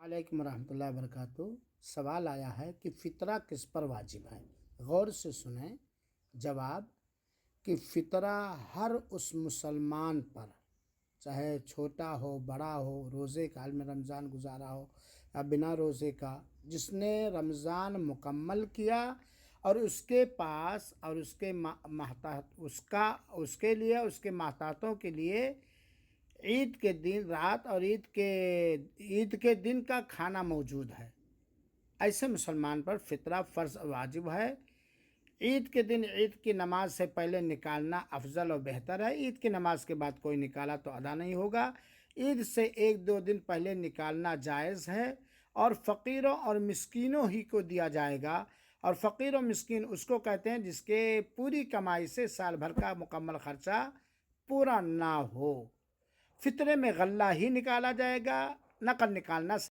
علیکم ورحمۃ اللہ وبرکاتہ۔ سوال آیا ہے کہ فطرہ کس پر واجب ہے؟ غور سے سنیں جواب کہ فطرہ ہر اس مسلمان پر، چاہے چھوٹا ہو بڑا ہو، روزے کا حال میں رمضان گزارا ہو یا بنا روزے کا، جس نے رمضان مکمل کیا اور اس کے پاس اور اس کے اس کے محتاطوں کے لیے عید کے دن رات اور عید کے دن کا کھانا موجود ہے، ایسے مسلمان پر فطرہ فرض واجب ہے۔ عید کے دن عید کی نماز سے پہلے نکالنا افضل و بہتر ہے۔ عید کی نماز کے بعد کوئی نکالا تو ادا نہیں ہوگا۔ عید سے ایک دو دن پہلے نکالنا جائز ہے اور فقیروں اور مسکینوں ہی کو دیا جائے گا، اور فقیر و مسکین اس کو کہتے ہیں جس کے پوری کمائی سے سال بھر کا مکمل خرچہ پورا نہ ہو۔ فطرے میں غلہ ہی نکالا جائے گا، نقد نکالنا